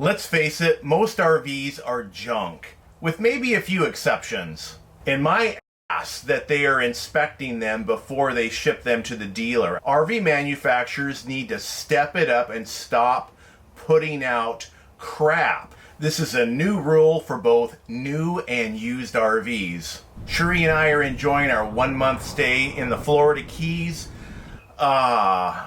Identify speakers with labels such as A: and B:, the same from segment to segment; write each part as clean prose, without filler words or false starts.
A: Let's face it, most RVs are junk, with maybe a few exceptions. And my ass that they are inspecting them before they ship them to the dealer. RV manufacturers need to step it up and stop putting out crap. This is a new rule for both new and used RVs. Cheri and I are enjoying our 1-month stay in the Florida Keys. Paradise.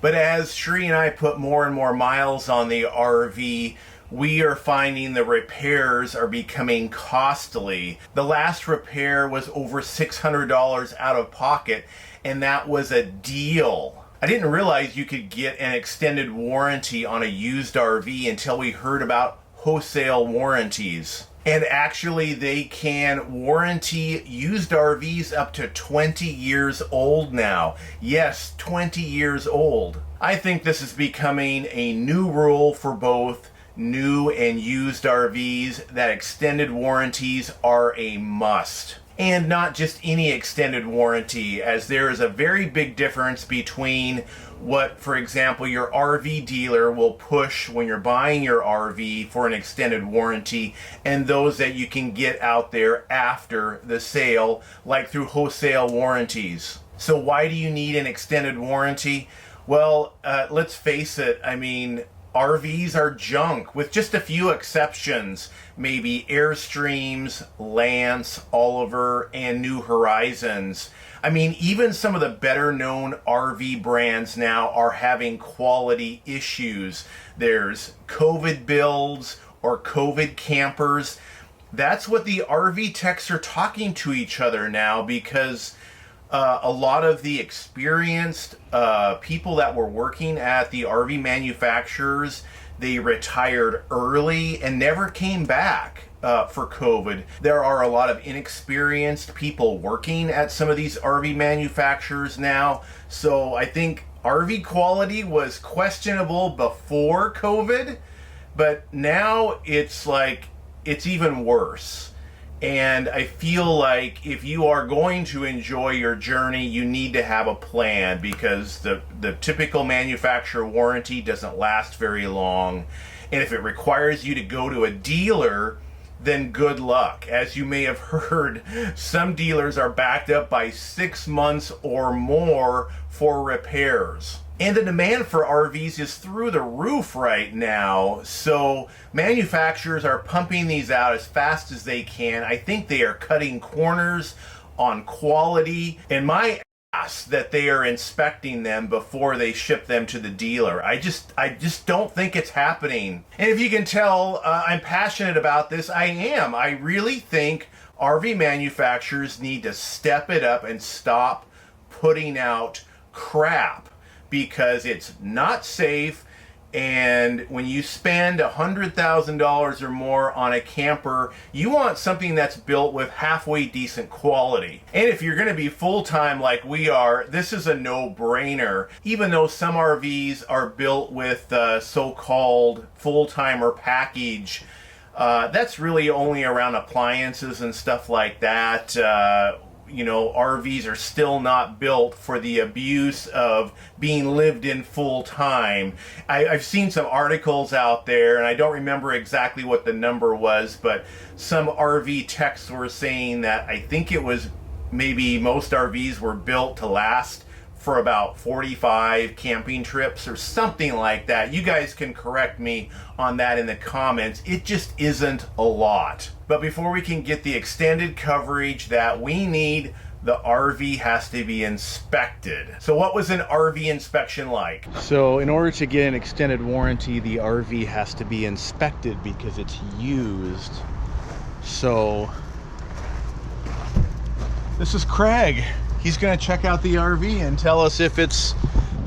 A: But as Cheri and I put more and more miles on the RV, we are finding the repairs are becoming costly. The last repair was over $600 out of pocket, and that was a deal. I didn't realize you could get an extended warranty on a used RV until we heard about wholesale warranties. And actually, they can warranty used RVs up to 20 years old now. Yes, 20 years old. I think this is becoming a new rule for both new and used RVs, that extended warranties are a must. And not just any extended warranty, as there is a very big difference between what, for example, your RV dealer will push when you're buying your RV for an extended warranty, and those that you can get out there after the sale, like through wholesale warranties. So why do you need an extended warranty? Well, let's face it, I mean, RVs are junk, with just a few exceptions. Maybe Airstreams, Lance, Oliver, and New Horizons. I mean, even some of the better known RV brands now are having quality issues. There's COVID builds or COVID campers. That's what the RV techs are talking to each other now, because a lot of the experienced people that were working at the RV manufacturers, they retired early and never came back for COVID. There are a lot of inexperienced people working at some of these RV manufacturers now. So I think RV quality was questionable before COVID, but now it's like, it's even worse. And I feel like if you are going to enjoy your journey, you need to have a plan, because the typical manufacturer warranty doesn't last very long. And if it requires you to go to a dealer, then good luck. As you may have heard, some dealers are backed up by 6 months or more for repairs. And the demand for RVs is through the roof right now. So manufacturers are pumping these out as fast as they can. I think they are cutting corners on quality. And my ass that they are inspecting them before they ship them to the dealer. I just don't think it's happening. And if you can tell, I'm passionate about this. I am. I really think RV manufacturers need to step it up and stop putting out crap, because it's not safe. And when you spend $100,000 or more on a camper, you want something that's built with halfway decent quality. And if you're going to be full-time like we are, this is a no-brainer. Even though some RVs are built with so-called full-timer package, that's really only around appliances and stuff like that. You know, RVs are still not built for the abuse of being lived in full time. I've seen some articles out there, and I don't remember exactly what the number was, but some RV techs were saying that I think it was maybe most RVs were built to last for about 45 camping trips or something like that. You guys can correct me on that in the comments. It just isn't a lot. But before we can get the extended coverage that we need, the RV has to be inspected. So what was an RV inspection like? So in order to get an extended warranty, the RV has to be inspected because it's used. So this is Craig. He's going to check out the RV and tell us if it's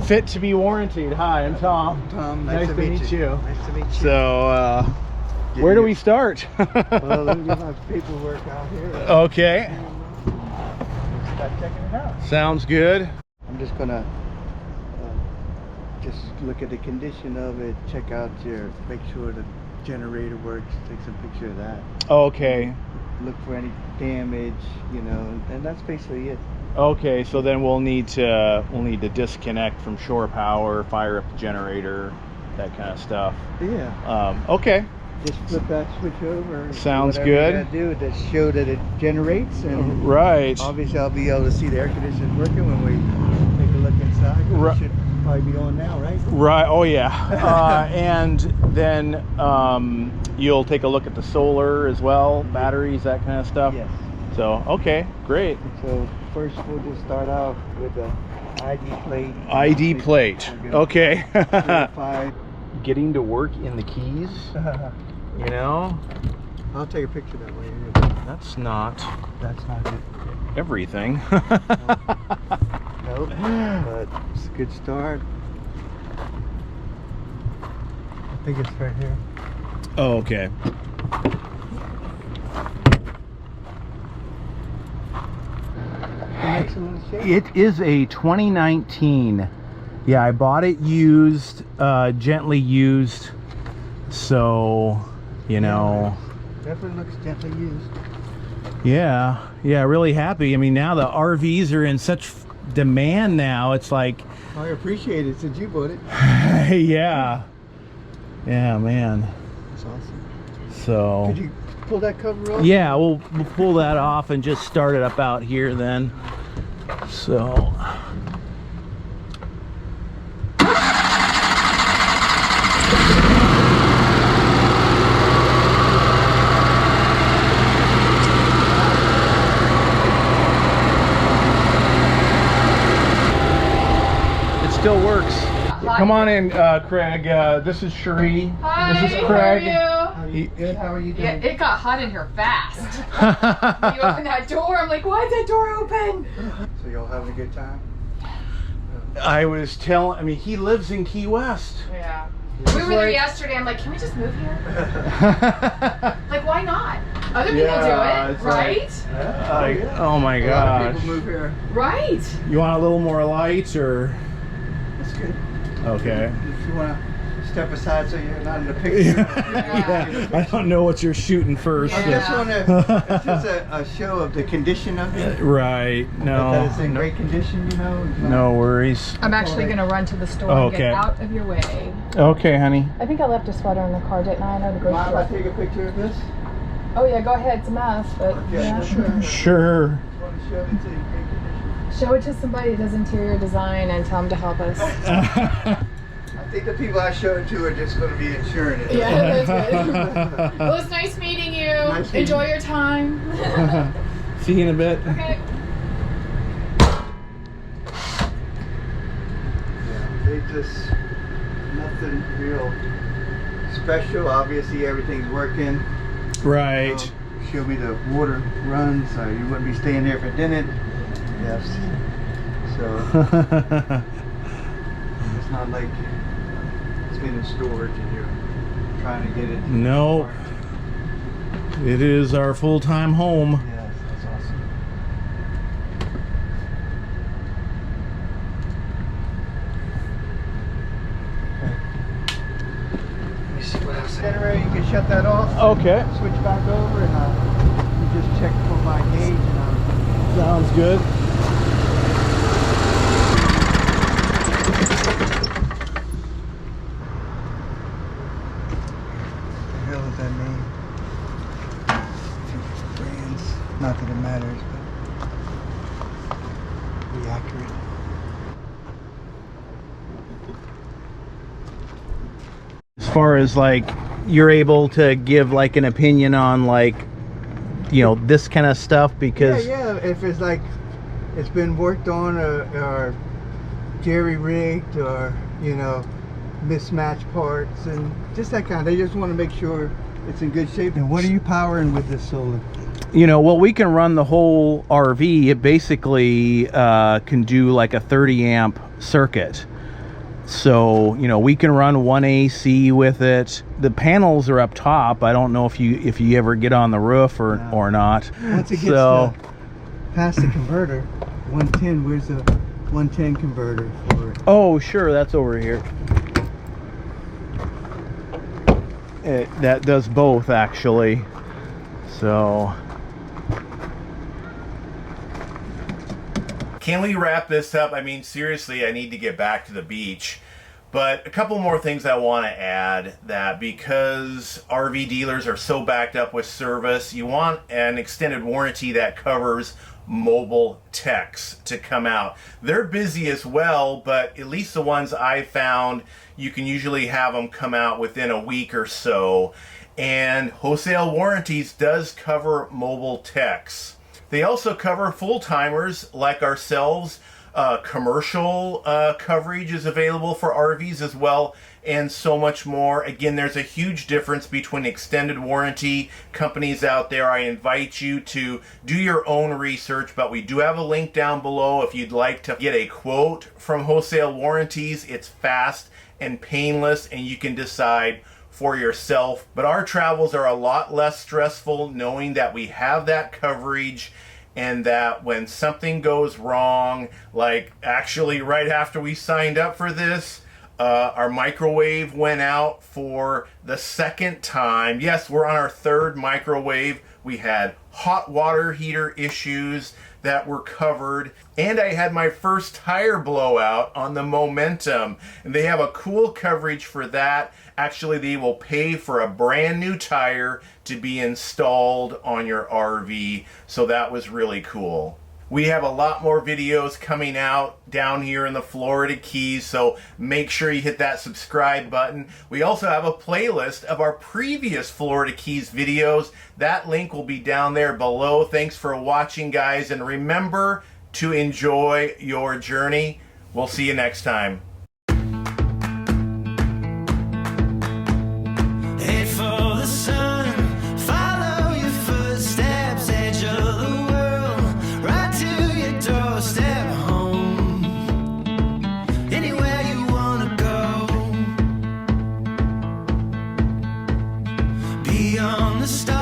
A: fit to be warranted. Hi, I'm Tom.
B: Tom,
A: nice to meet you.
B: Nice to meet you.
A: So, where do we start?
B: Well, let me get my paperwork out here.
A: Okay.
B: Start checking it out.
A: Sounds good.
B: I'm just going to just look at the condition of it, check out make sure the generator works, take some picture of that.
A: Okay.
B: Look for any damage, you know, and that's basically it.
A: Okay, so then we'll need to disconnect from shore power, fire up the generator,
C: that kind of stuff.
B: Yeah.
C: Okay.
B: Just flip that switch over.
C: Sounds
B: whatever
C: good.
B: You gotta do to show that it generates, and
C: Right.
B: obviously I'll be able to see the air conditioning working when we take a look inside.
C: Right.
B: It should probably be on now, right?
C: Right. Oh yeah. And then you'll take a look at the solar as well, batteries, that kind of stuff.
B: Yes.
C: So okay, great.
B: So first we'll just start out with the ID plate.
C: ID plate. Okay.
B: Certified.
C: Getting to work in the Keys, you know,
B: I'll take a picture that way.
C: that's not
B: That's not it.
C: everything.
B: Nope. But it's a good start. I think it's right here.
C: Oh, okay.
B: Excellent shape.
C: It is a 2019. Yeah, I bought it used, gently used. So, you know.
B: Definitely looks gently used.
C: Yeah, really happy. I mean, now the RVs are in such demand now. It's like,
B: I appreciate it since you bought it.
C: yeah, man.
B: That's awesome.
C: So,
B: Could you pull that cover off?
C: yeah, we'll pull that off and just start it up out here then. So. Still works. Come on in, Craig. This is Cheri.
D: Hi,
C: this is Craig.
D: How are you?
B: Good, how are you doing?
D: Yeah, it got hot in here fast. You opened that door, I'm like, why is that door open?
B: So y'all having a good time?
C: I was telling, I mean, he lives in Key West.
D: Yeah. We were there yesterday, I'm like, can we just move here? Like, why not? Other people do it, right?
C: Oh my
B: A lot of
C: gosh.
B: people move here.
D: Right.
C: You want a little more light or?
B: That's good.
C: Okay.
B: If you want to step aside so you're not in the picture.
C: Yeah, I don't know what you're shooting first.
B: I just want to, it's just a show of the condition of it.
C: Right. No.
B: That it's in great condition, you know.
C: No worries.
D: I'm actually going to run to the store and
C: Okay.
D: get out of your way.
C: Okay, honey.
D: I think I left a sweater in the car, didn't I? I know the grocery
B: Mind if I
D: store.
B: take a picture of this?
D: Oh yeah, go ahead. It's a mess, but
B: Okay.
D: yeah.
C: Sure.
B: Just want to show it's in great condition.
D: Show it to somebody that does interior design and tell them to help us.
B: I think the people I show it to are just going to be insuring it.
D: Yeah, that's good. Well, it's nice meeting you.
B: Nice meeting
D: Enjoy
B: you.
D: your time.
C: See you in a bit.
D: Okay.
B: Yeah, they just, nothing real special. Obviously everything's working.
C: Right.
B: Show me the water runs, so you wouldn't be staying there if it didn't. Yes. So it's not like it's been in storage and you're trying to get it.
C: Nope. It is our full-time home.
B: Yes, that's awesome. Okay. Let me see what else. Generator, you can shut that off.
C: Okay.
B: Switch back over and you just check for my gauge and
C: Sounds good.
B: the hell does that mean? Brands. Not that it matters, but be accurate.
C: As far as like you're able to give like an opinion on like, you know, this kind of stuff because
B: Yeah, if it's like it's been worked on or jerry rigged or, you know, mismatched parts and just that kind. They just want to make sure it's in good shape. And what are you powering with this solar?
C: you know, well, we can run the whole RV. It basically can do like a 30 amp circuit. So, you know, we can run 1 AC with it. The panels are up top. I don't know if you ever get on the roof or not.
B: Once it gets past the converter, 110, where's the 110 converter for it?
C: Oh, sure, that's over here. That does both, actually. So...
A: Can we wrap this up? I mean, seriously, I need to get back to the beach. But a couple more things I want to add, that because RV dealers are so backed up with service, you want an extended warranty that covers mobile techs to come out. They're busy as well, but at least the ones I found, you can usually have them come out within a week or so. And Wholesale Warranties does cover mobile techs. They also cover full-timers like ourselves. Commercial coverage is available for RVs as well, and so much more. Again, there's a huge difference between extended warranty companies out there. I invite you to do your own research, but we do have a link down below if you'd like to get a quote from Wholesale Warranties. It's fast and painless, and you can decide for yourself. But our travels are a lot less stressful knowing that we have that coverage, and that when something goes wrong, like actually right after we signed up for this, our microwave went out for the second time. Yes, we're on our third microwave. We had hot water heater issues that were covered, and I had my first tire blowout on the Momentum, and they have a cool coverage for that. Actually, they will pay for a brand new tire to be installed on your RV, so that was really cool. We have a lot more videos coming out down here in the Florida Keys, so make sure you hit that subscribe button. We also have a playlist of our previous Florida Keys videos. That link will be down there below. Thanks for watching, guys, and remember to enjoy your journey. We'll see you next time.
E: Head for the sun, follow your footsteps, edge of the world, right to your doorstep, home, anywhere you wanna go, beyond the stars.